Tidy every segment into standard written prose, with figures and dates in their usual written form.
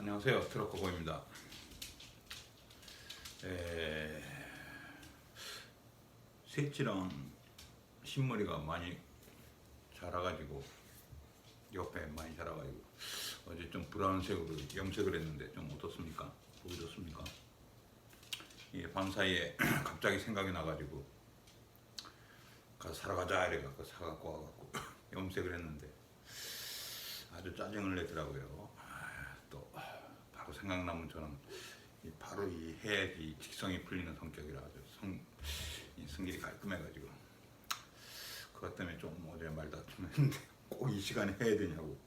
안녕하세요, 트럭커고입니다. 새치랑 신머리가 많이 자라가지고 옆에 많이 자라가지고 어제 좀 브라운색으로 염색을 했는데 좀 어떻습니까? 보기 좋습니까? 이게 밤사이에 갑자기 생각이 나가지고 가서 사러 가자 이래갖고 사갖고 와갖고 염색을 했는데 아주 짜증을 내더라고요. 또 바로 생각나면 저는 바로 이 해야지 직성이 풀리는 성격이라 아주 성질이 깔끔해가지고 그것 때문에 좀 어제 말다툼했는데 꼭 이 시간에 해야 되냐고.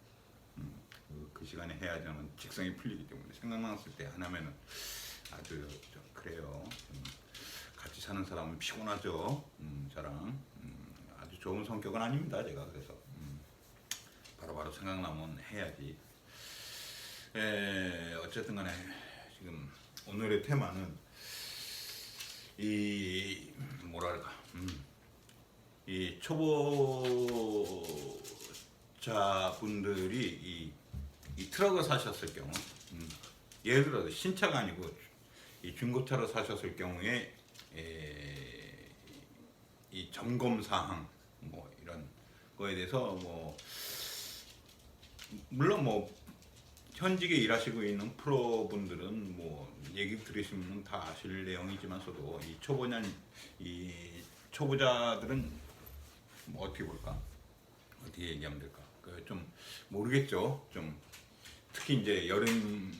그 시간에 해야 저는 직성이 풀리기 때문에 생각났을 때 하나면은 아주 좀 그래요. 같이 사는 사람은 피곤하죠. 저랑 아주 좋은 성격은 아닙니다. 제가 그래서 바로바로 생각나면 해야지. 어쨌든 간에 지금 오늘의 테마는 이 뭐랄까 이 초보자분들이 이 트럭을 사셨을 경우 예를 들어서 신차가 아니고 이 중고차를 사셨을 경우에 이 점검 사항 뭐 이런 거에 대해서 뭐 물론 뭐 현직에 일하시고 있는 프로분들은 뭐 얘기 들으시면 다 아실 내용이지만서도 이 초보자들은 뭐 어떻게 볼까? 어떻게 얘기하면 될까? 좀 모르겠죠. 좀 특히 이제 여름이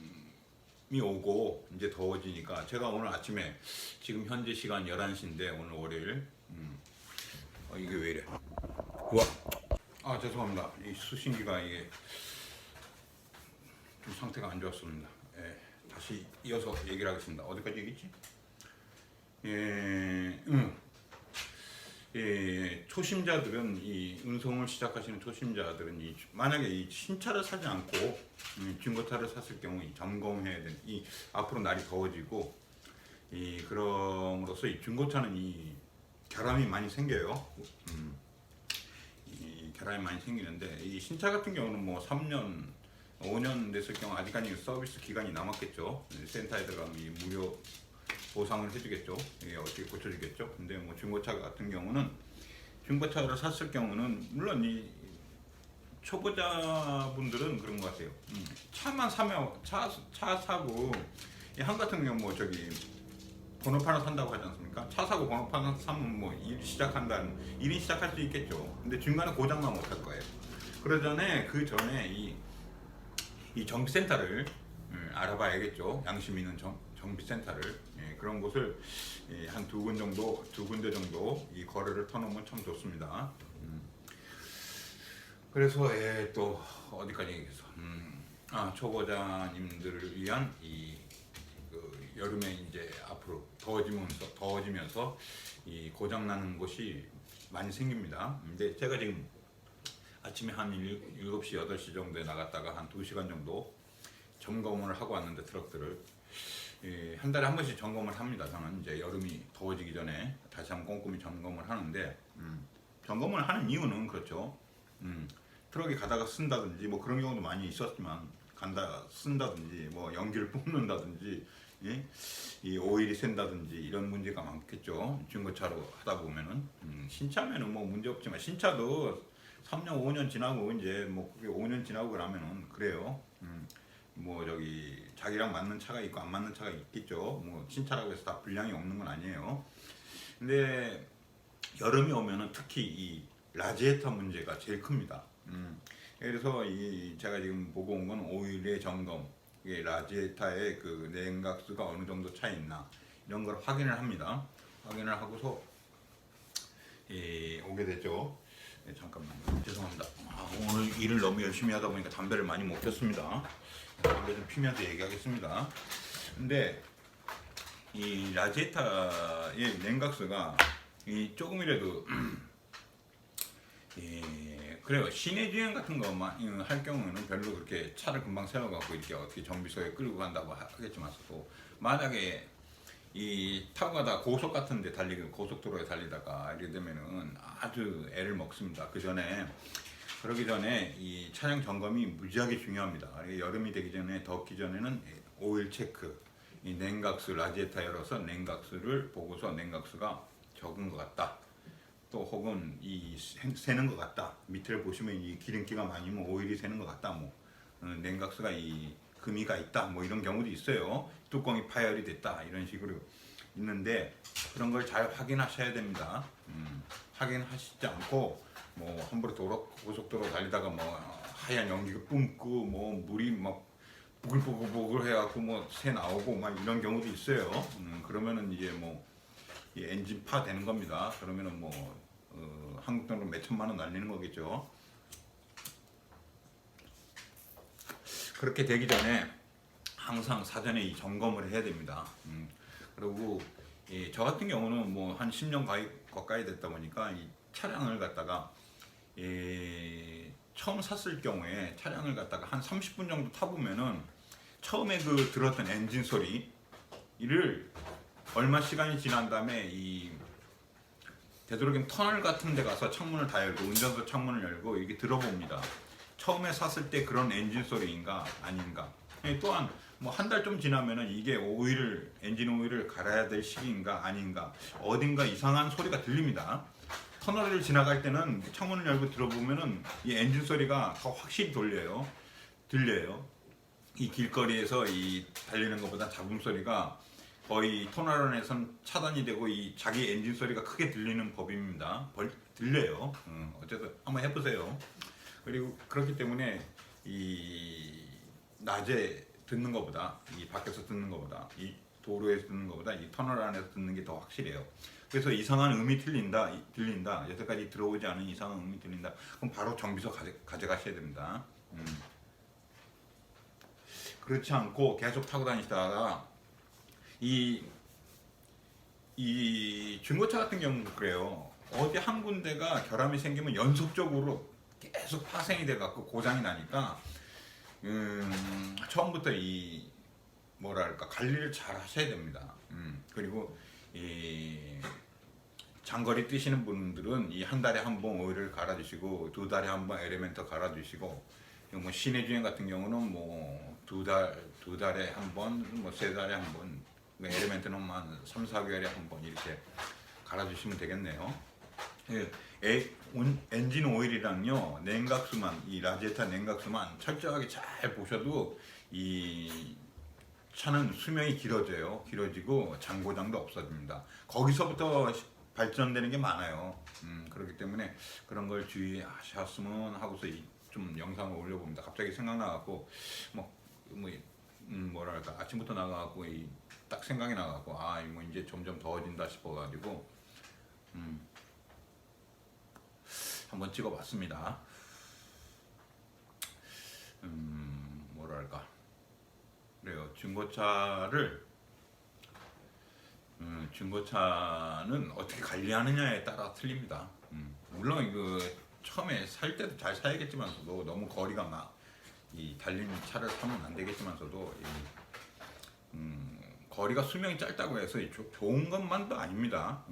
오고 이제 더워지니까 제가 오늘 아침에 지금 현재 시간 11시인데 오늘 월요일 이게 왜 이래? 우와. 죄송합니다. 이 수신기가 이게 좀 상태가 안 좋았습니다. 다시 이어서 얘기를 하겠습니다. 어디까지 얘기했지? 초심자들은 이 운송을 시작하시는 초심자들은 만약에 이 신차를 사지 않고 중고차를 샀을 경우 점검해야 되는 앞으로 날이 더워지고 그럼으로써 이 중고차는 이 결함이 많이 생겨요. 이 결함이 많이 생기는데 이 신차 같은 경우는 뭐 3년 5년 됐을 경우 아직까지 서비스 기간이 남았겠죠. 센터에 들어가면 이 무료 보상을 해주겠죠. 이게 어떻게 고쳐주겠죠. 근데 뭐 중고차 같은 경우는 중고차를 샀을 경우는 물론 이 초보자분들은 그런 것 같아요. 차만 사면 차 사고 한 같은 경우 뭐 저기 번호판을 산다고 하지 않습니까? 차 사고 번호판을 사면 뭐 일이 시작할 수 있겠죠. 근데 중간에 고장만 못 할 거예요. 그 전에 이 정비센터를 알아봐야겠죠. 양심 있는 정비센터를 그런 곳을 한 두 군데 정도 이 거래를 터놓으면 참 좋습니다. 그래서 또 어디까지 얘기해서 초보자님들을 위한 여름에 이제 앞으로 더워지면서 이 고장 나는 곳이 많이 생깁니다. 근데 제가 지금 아침에 한 7시, 8시 정도에 나갔다가 한 2시간 정도 점검을 하고 왔는데 트럭들을 한 달에 한 번씩 점검을 합니다. 저는 이제 여름이 더워지기 전에 다시 한번 꼼꼼히 점검을 하는데 점검을 하는 이유는 그렇죠. 트럭이 가다가 쓴다든지 뭐 그런 경우도 많이 있었지만 쓴다든지 뭐 연기를 뿜는다든지 이 오일이 샌다든지 이런 문제가 많겠죠. 중고차로 하다 보면은 신차면은 뭐 문제 없지만 신차도 3년 5년 지나고 이제 뭐 그게 5년 지나고 그러면은 그래요. 뭐 저기 자기랑 맞는 차가 있고 안 맞는 차가 있겠죠. 뭐 신차라고 해서 다 불량이 없는 건 아니에요. 근데 여름이 오면은 특히 이 라지에타 문제가 제일 큽니다. 그래서 제가 지금 보고 온 건 오일의 점검, 이게 라지에타의 그 냉각수가 어느 정도 차 있나 이런 걸 확인을 합니다. 확인을 하고서 오게 되죠. 잠깐만요. 죄송합니다. 오늘 일을 너무 열심히 하다 보니까 담배를 많이 못 폈습니다. 담배 좀 피면서 얘기하겠습니다. 근데 이 라지에타의 냉각수가 조금이라도 그래요. 시내 주행 같은 거만 할 경우는 별로 그렇게 차를 금방 세워갖고 이렇게 어떻게 정비소에 끌고 간다고 하겠지만서도 만약에 타고 가다 고속 같은 데 고속도로에 달리다가 이렇게 되면은 아주 애를 먹습니다. 그 전에 그러기 전에 이 차량 점검이 무지하게 중요합니다. 여름이 되기 전에, 덥기 전에는 오일 체크, 이 냉각수 라지에타 열어서 냉각수를 보고서 냉각수가 적은 것 같다, 또 혹은 이 새는 것 같다, 밑을 보시면 이 기름기가 많으면 오일이 새는 것 같다, 뭐 냉각수가 이 금이가 있다, 뭐 이런 경우도 있어요. 뚜껑이 파열이 됐다, 이런 식으로 있는데, 그런 걸 잘 확인하셔야 됩니다. 확인하시지 않고 뭐 함부로 고속도로 달리다가 뭐 하얀 연기가 뿜고 뭐 물이 막 부글부글 해갖고 뭐 새 나오고 막 이런 경우도 있어요. 그러면은 이제 뭐 이 엔진 파 되는 겁니다. 그러면은 뭐 한국 돈으로 몇 천만 원 날리는 거겠죠. 그렇게 되기 전에 항상 사전에 이 점검을 해야 됩니다. 그리고 저 같은 경우는 뭐 한 10년 가까이 됐다 보니까 이 차량을 갖다가 처음 샀을 경우에 차량을 갖다가 한 30분 정도 타보면은 처음에 그 들었던 엔진 소리를 얼마 시간이 지난 다음에 이 되도록이면 터널 같은 데 가서 창문을 다 열고 운전석 창문을 열고 이게 들어봅니다. 처음에 샀을 때 그런 엔진 소리인가 아닌가. 또한 뭐 한 달 좀 지나면은 이게 엔진 오일을 갈아야 될 시기인가 아닌가, 어딘가 이상한 소리가 들립니다. 터널을 지나갈 때는 창문을 열고 들어보면은 이 엔진 소리가 더 확실히 들려요. 이 길거리에서 이 달리는 것보다 잡음 소리가 거의 터널 안에선 차단이 되고 이 자기 엔진 소리가 크게 들리는 법입니다. 들려요. 어쨌든 한번 해보세요. 그리고 그렇기 때문에 이 낮에 듣는 것보다, 이 밖에서 듣는 것보다, 이 도로에서 듣는 것보다 이 터널 안에서 듣는 게 더 확실해요. 그래서 이상한 음이 들린다, 여태까지 들어오지 않은 이상한 음이 들린다, 그럼 바로 정비소 가져가셔야 됩니다. 그렇지 않고 계속 타고 다니시다가 이 중고차 같은 경우는 그래요. 어디 한 군데가 결함이 생기면 연속적으로 계속 파생이 돼갖고 고장이 나니까 처음부터 이 뭐랄까 관리를 잘 하셔야 됩니다. 그리고 이 장거리 뛰시는 분들은 이 한 달에 한 번 오일을 갈아주시고, 두 달에 한 번 엘리멘터 갈아주시고, 뭐 시내 주행 같은 경우는 뭐 두 달에 한 번, 뭐 세 달에 한 번, 엘리멘터는 한 3, 4개월에 한 번 이렇게 갈아주시면 되겠네요. 엔진 오일이랑요, 냉각수만, 이 라지에타 냉각수만 철저하게 잘 보셔도 이 차는 수명이 길어지고 장고장도 없어집니다. 거기서부터 발전되는 게 많아요. 그렇기 때문에 그런 걸 주의하셨으면 하고서 좀 영상을 올려봅니다. 갑자기 생각나갖고 뭐랄까 아침부터 나가갖고 딱 생각이 나갖고 뭐 이제 점점 더워진다 싶어가지고 한번 찍어봤습니다. 뭐랄까 그래요. 중고차는 어떻게 관리하느냐에 따라 틀립니다. 물론 처음에 살 때도 잘 사야겠지만서도 너무 거리가 달리는 차를 사면 안 되겠지만서도 거리가 수명이 짧다고 해서 좋은 것만도 아닙니다.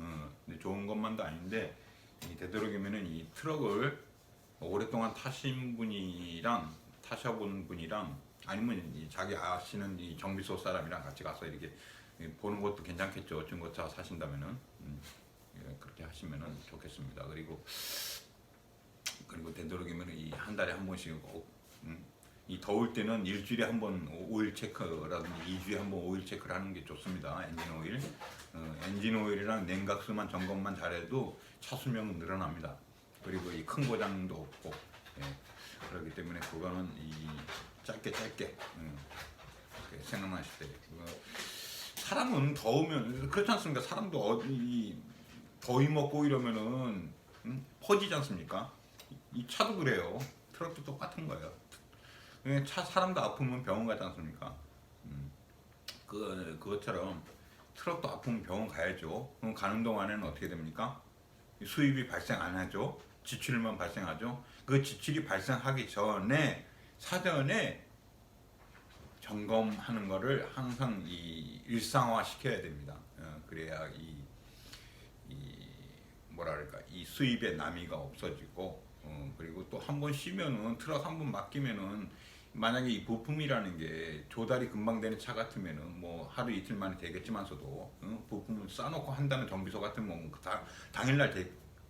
좋은 것만도 아닌데 되도록이면은 이 트럭을 오랫동안 타셔본 분이랑 아니면 자기 아시는 이 정비소 사람이랑 같이 가서 이렇게 보는 것도 괜찮겠죠. 중고차 사신다면은 그렇게 하시면은 좋겠습니다. 그리고 되도록이면은 이 한 달에 한 번씩 이 더울 때는 일주일에 한 번 오일 체크라든지 2주에 한 번 오일 체크를 하는 게 좋습니다. 엔진 오일이랑 냉각수만 점검만 잘해도 차 수명은 늘어납니다. 그리고 이 큰 고장도 없고, 그렇기 때문에 그거는 짧게 생각나실 때, 사람은 더우면 그렇지 않습니까? 사람도 더위 먹고 이러면은 퍼지지 않습니까? 이 차도 그래요. 트럭도 똑같은 거예요. 사람도 아프면 병원 가지 않습니까? 그것처럼 트럭도 아프면 병원 가야죠. 그럼 가는 동안에는 어떻게 됩니까? 수입이 발생 안 하죠. 지출만 발생하죠. 그 지출이 발생하기 전에 사전에 점검하는 거를 항상 일상화 시켜야 됩니다. 그래야 이 수입의 남이가 없어지고 그리고 또 한 번 쉬면은 트럭 한 번 맡기면은 만약에 이 부품이라는 게 조달이 금방 되는 차 같으면은 뭐 하루 이틀 만에 되겠지만서도 부품을 싸놓고 한다면 정비소 같으면 당일날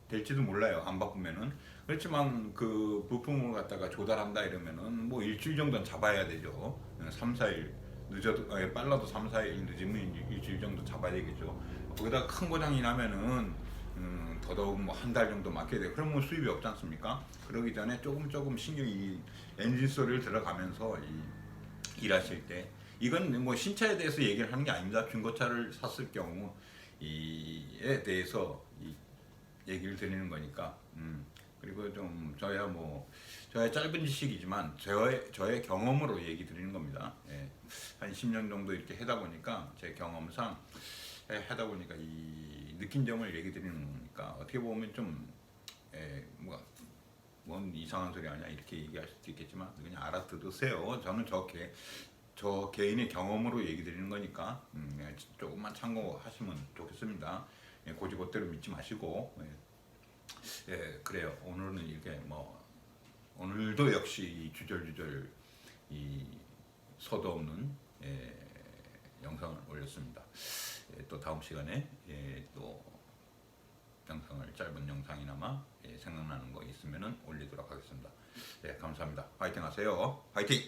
될지도 몰라요. 안 바꾸면은. 그렇지만 그 부품을 갖다가 조달한다 이러면은 뭐 일주일 정도는 잡아야 되죠. 3, 4일 늦어도 빨라도 3, 4일 늦으면 일주일 정도 잡아야 되겠죠. 거기다 큰 고장이 나면은 더더욱 뭐 한 달 정도 맡겨야 돼. 그러면 수입이 없지 않습니까? 그러기 전에 조금 신경이 엔진 소리를 들어가면서 일하실 때 이건 뭐 신차에 대해서 얘기를 하는 게 아닙니다. 중고차를 샀을 경우 이에 대해서 얘기를 드리는 거니까. 그리고 좀 저의 짧은 지식이지만 저의 경험으로 얘기 드리는 겁니다. 예. 한 10년 정도 이렇게 하다 보니까 제 경험상 하다 보니까 이 느낀 점을 얘기 드리는 거니까 어떻게 보면 좀 뭔 이상한 소리 아니야 이렇게 얘기할 수도 있겠지만 그냥 알아들으세요. 저는 저 개인의 경험으로 얘기 드리는 거니까 조금만 참고하시면 좋겠습니다. 고지고대로 믿지 마시고 그래요. 오늘은 이렇게 뭐 오늘도 역시 이 주절주절 이 서도 없는 영상을 올렸습니다. 또 다음 시간에 또 영상을 짧은 영상이나마 생각나는 거 있으면은 올리도록 하겠습니다. 감사합니다. 파이팅 하세요. 파이팅!